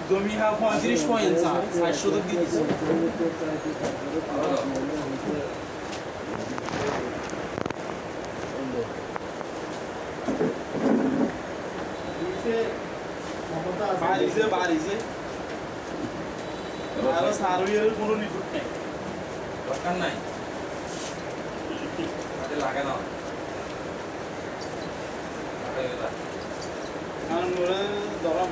জমি হা 35 পয়েন্ট 60 শতক দিয়ে দিছে বাড়িছে আরো সার্ভের কোনো রিপোর্ট নাই দরকার নাই আরে লাগা না কারণ ওরা দরম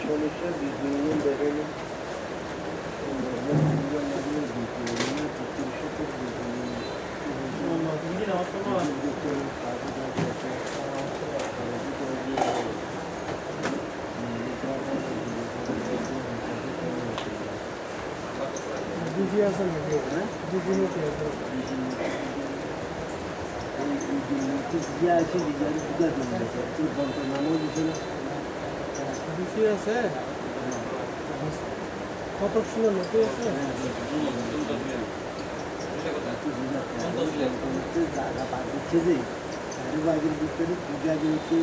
সমস্যা বিভিন্ন ধরনের দিদি আছেন নাকি হ্যাঁ দিদি নাকি আছে দিদি আছে কত ছিল লোকে আছে জায়গা পার দিচ্ছে যে বাড়ির ভিতরে পূজা দিয়েছে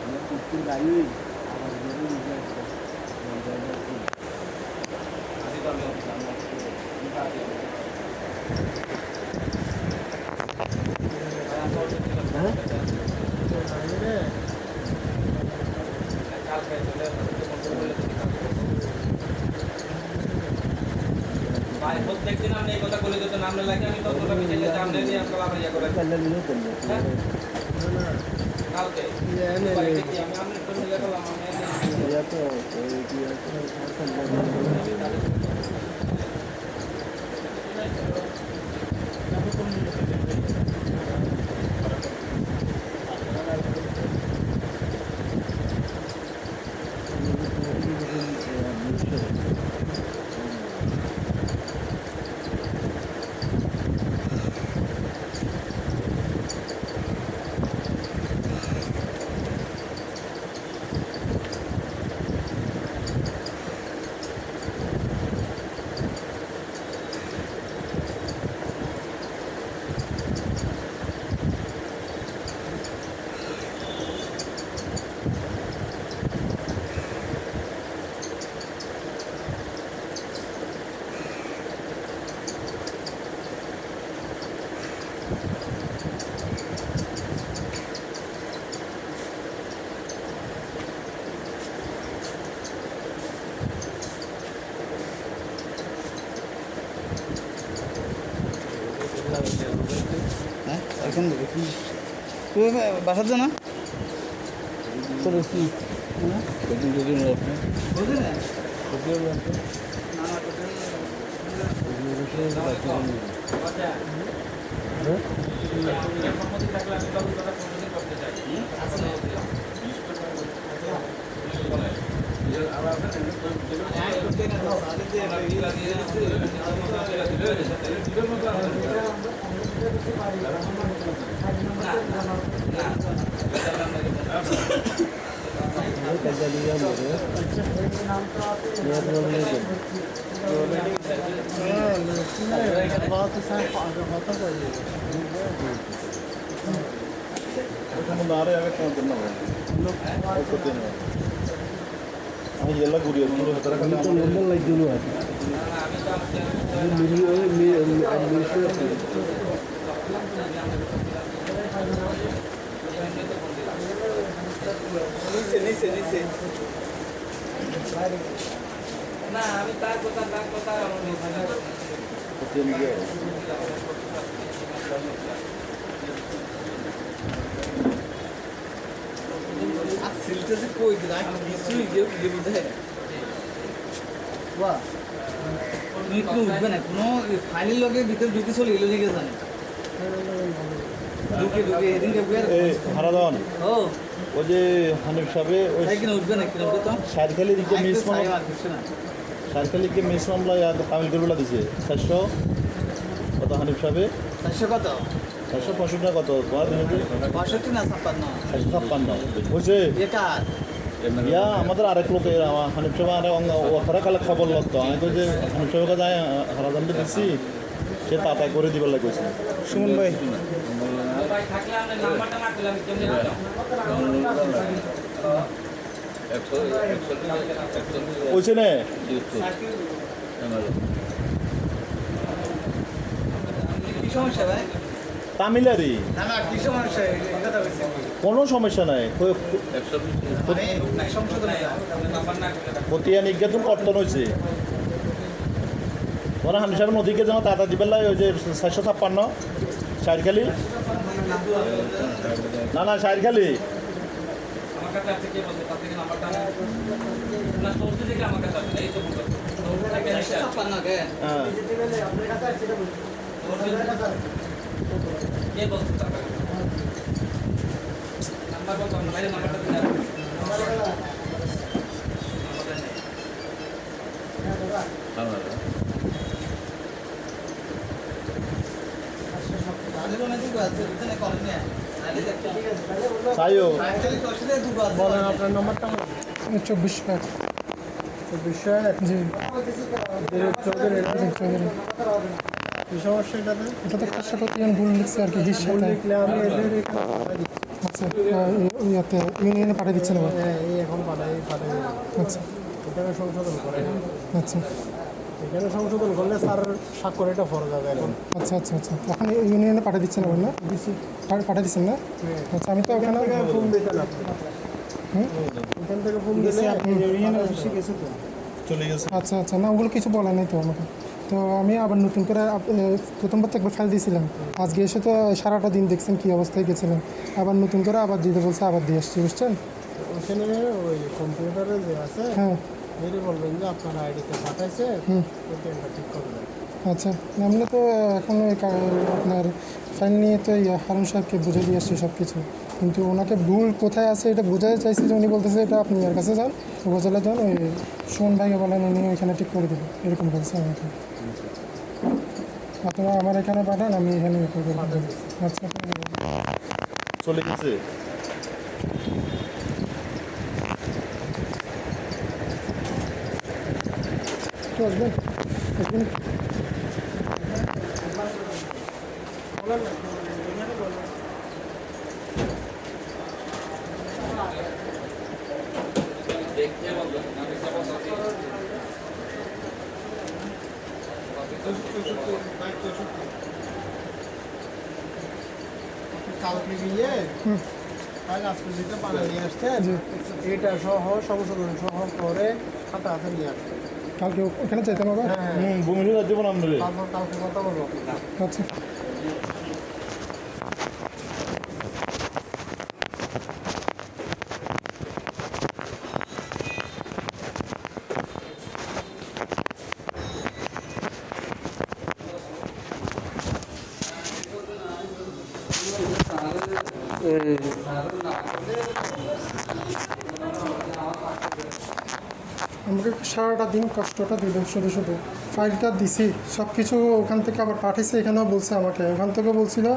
আমার পুকুর গাড়ি আমার প্রত্যেকদিন আপনি এই কথা বলে দিতে নাম লাগে আমি ততটা বিকেলে সামনে নিয়ে আসলাম ইয়া করে কালকে আমি আমি তো নিয়ে গেলাম আমি ইয়া তো এখন তুমি বাসার জন্য ಎಲ್ಲ ಗುರಿ ನಂಬರ್ ಲೈಕ್ ಜೂನು আছে নিচে না আমি তার কথা সিলটা যে কই দিন কিছুই বুঝে বাহ তুমি কোনো উঠবে না কোনো ফাইলের লগে ভিতরে ঢুকে চলে এলো দিকে জানে ঢুকে এদিনকে হারাদন ও ওই যে হানিফ সাহেবে ওই তাই কিনা উঠবে না কিনা উঠবে তো সারখালি দিকে মিস মামলা আর কিছু না সারখালিকে মিস মামলা তামিল করে দিছে 400 কত হানিফ সাহেবে 400 কত 465 কত তোমার 65 না 56 456 বুঝছে একার ইয়া আমাদের আরেক লোক হানিফ সাহেব আরে ওরা কালে খবর লাগতো আমি তো যে হানিফ সাহেবকে যায় হারাদানটা দিচ্ছি সে তাতাই করে দিবার লাগছে সুমন ভাই ভাই থাকলে আমরা নাম্বারটা না দিলাম কেমনে ওইছে না কি সমস্যা ভাই তামিলারি না না কি সমস্যা এই কথা বলছি কোনো সমস্যা নাই মানে সংশোধন নাম্বার না দিলে খতিয়া নিজ্ঞাতন কর্তন হয়েছে ওরা হানিফ সাহেবের নদীকে যেমন তাতা দিবেন ওই যে 456 সারখালি না সারখালি আমার কাছে আছে কে বলতে তার থেকে নাম্বারটা না তোরতে থেকে আমার কাছে আছে এই তো বলতে তোরতে থেকে আসে 56 কে হ্যাঁ আপনার কাছে আছে সেটা বলুন আপনার কাছে আছে কে বলতে তার নাম্বার বলতো না ভাই নাম্বারটা দিলে তাহলে মনে দুটো আছে বুঝছেন কল নিয়ে আরে দেখতে ঠিক আছে তাহলে বলবো সাইও ফাইনালি কোশ্চেনে দুটো আছে বলেন আপনার নম্বরটা 24 জি চৌধুরী চৌধুরী কি সমস্যা এটাতে এটা তো খাসা প্রতিজন ভুল লিখছে আর কি ভুল হিসাবে লিখলে আমি এদের এখানে পাঠাই দিচ্ছি। আচ্ছা ইয়াতে ইউনিয়নে পাঠিয়ে দিচ্ছেন আবার হ্যাঁ এই এখন পাঠাই আচ্ছা এখানে সংশোধন করে আচ্ছা এখানে সংশোধন করলে স্যার স্বাক্ষর এটা ফরজ হবে এখন আচ্ছা আচ্ছা আচ্ছা এখন ইউনিয়নে পাঠিয়ে দিচ্ছেন আবার না পাঠিয়ে দিচ্ছেন না আচ্ছা আমি তো ওখানে ফোন দিতেন আপনি হুম? এখান থেকে ফোন দিলে ইউনিয়নে অফিসে গেছে তো চলে গেছে আচ্ছা আচ্ছা না ওগুলো কিছু বলা নেই তো আমাকে তো আমি আবার নতুন করে প্রথমবার তো একবার ফাইল দিয়েছিলাম আজকে এসে তো সারাটা দিন দেখছেন কী অবস্থায় গেছিলাম আবার নতুন করে আবার দিতে বলছে আবার দিয়ে আসছি বুঝছেন ওখানে ওই কম্পিউটারে যে আছে হ্যাঁ মেরে বলবেন যে আপনার আইডিতে পাঠাইছে হুম ওটা ঠিক করবেন আচ্ছা আমরা তো এখন ওই আপনার ফাইল নিয়ে তো হারুন সাহেবকে বুঝে দিয়ে আসছি সব কিছু কিন্তু ওনাকে ভুল কোথায় আছে এটা বোঝাতে চাইছি যে উনি বলতেছে এটা আপনি এর কাছে যান উপজেলা যান ওই সুমন ভাইকে বলেন উনি ওইখানে ঠিক করে দেবেন এরকম বলছে আমাকে অথবা আমার এখানে পাঠান আমি এখানে ইয়ে করে দেবো আচ্ছা চলে গেছে একটু আসবেন আসবেন দেখতে বলতো না দেখতে বলতো কালকে গিয়ে হুম ফাইল আজকে যেটা বানিয়ে নিয়ে আসতেন জি এটা সহ সংশোধন সহ করে খাতা হাতে নিয়ে আসতেন কালকে ওখানে যাইতাম আবার হ্যাঁ ভূমি রাজ্য বানাম রে তারপর কালকে কথা বলবো আচ্ছা আমাকে সারাটা দিন কষ্টটা দিল শুধু শুধু ফাইলটা দিছি সব কিছু ওখান থেকে আবার পাঠিয়েছে এখানেও বলছে আমাকে ওখান থেকে বলছিল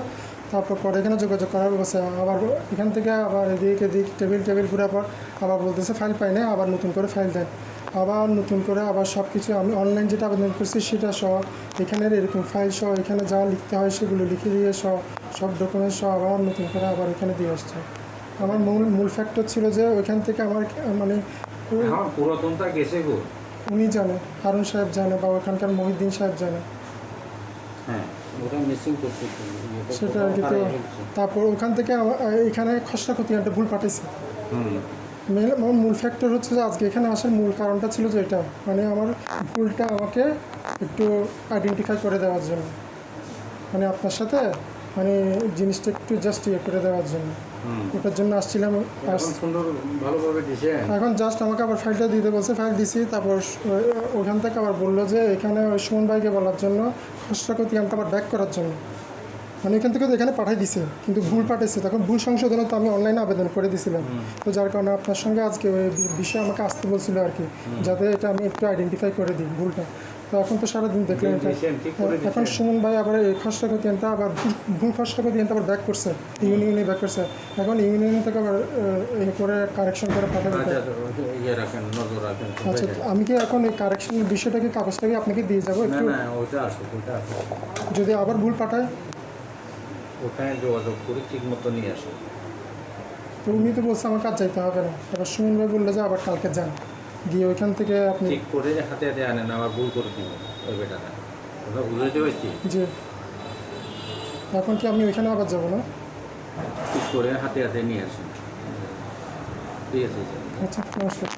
তারপর পরে এখানে যোগাযোগ করার বলছে আবার এখান থেকে আবার এদিক টেবিল ঘুরে আবার বলতেছে ফাইল পাই না আবার নতুন করে ফাইল দেন আবার নতুন করে আবার সব কিছু আমি অনলাইন যেটা আবেদন করছি সেটা সহ এখানের এরকম ফাইল সহ এখানে যা লিখতে হয় সেগুলো লিখে দিয়ে সব ডকুমেন্ট সহ আবার নতুন করে আবার এখানে দিয়ে আসছে আমার মূল ফ্যাক্টর ছিল যে ওইখান থেকে আমার মানে আমার পুরাতনটা গেছে গো উনি জানে হারুন সাহেব জানে বা ওখানকার মহিউদ্দিন সাহেব জানে হ্যাঁ ওটা মিসিং করছে সেটা আর কি তো তারপর ওখান থেকে এখানে খসড়া খতিয়ানটা ভুল পাঠিয়েছে আমার মূল ফ্যাক্টর হচ্ছে যে আজকে এখানে আসার মূল কারণটা ছিল যে এটা মানে আমার ভুলটা আমাকে একটু আইডেন্টিফাই করে দেওয়ার জন্য মানে আপনার সাথে মানে জিনিসটা একটু জাস্ট ইয়ে করে দেওয়ার জন্য, ওটার জন্য আসছিলাম। এখন সুন্দর ভালোভাবে দিছে। এখন জাস্ট আমাকে আবার ফাইলটা দিতে বলছে, ফাইল দিছি। তারপর ওইখান থেকে আবার বললো যে এখানে ওই সুমন ভাইকে বলার জন্য খসড়া খতিয়ানটা আবার ব্যাক করার জন্য, মানে এখান থেকে তো এখানে পাঠিয়ে দিছে কিন্তু ভুল পাঠিয়েছে। তখন ভুল সংশোধনে তো আমি অনলাইনে আবেদন করে দিয়েছিলাম, তো যার কারণে আপনার সঙ্গে আজকে ওই বিষয়ে আমাকে আসতে বলছিল আর কি, যাতে এটা আমি একটু আইডেন্টিফাই করে দিই ভুলটা। তো এখন তো সারাদিন দেখলেন এটা। ঠিক করে দিছেন। এখন সুমন ভাই আবার এই খসড়া খতিয়ানটা আবার ভুল খসড়া খতিয়ানটা আবার ব্যাক করছে, ইউনিয়নে ব্যাক করছে। এখন ইউনিয়ন থেকে আবার এ করে কারেকশন করে পাঠাবে। আচ্ছা, ইয়ে রাখেন, নজর রাখেন। আচ্ছা, আমি কি এখন এই কারেকশনের বিষয়টাকে কাগজটাকে আপনাকে দিয়ে যাবো না একটু? না, ওইটা আসো, ওইটা আসো। যদি আবার ভুল পাঠায় ওখানে যোগাযোগ করে ঠিক মতো নিয়ে আসো। তো উনি তো বলছে আমার কাজ যাইতে হবে না। এবার সুমন ভাই বললো যে আবার কালকে যান, গিয়ে ওইখান থেকে আপনি ঠিক করে হাতে হাতে আনেন, আবার ভুল করে দিব ওই বেটাটা। ওটা বুঝাইতে পারছি? যে এখন কি আমি ওইখানে আবার যাবো না? ঠিক করে হাতে হাতে নিয়ে আসুন। ঠিক আছে স্যার। আচ্ছা, নমস্কার।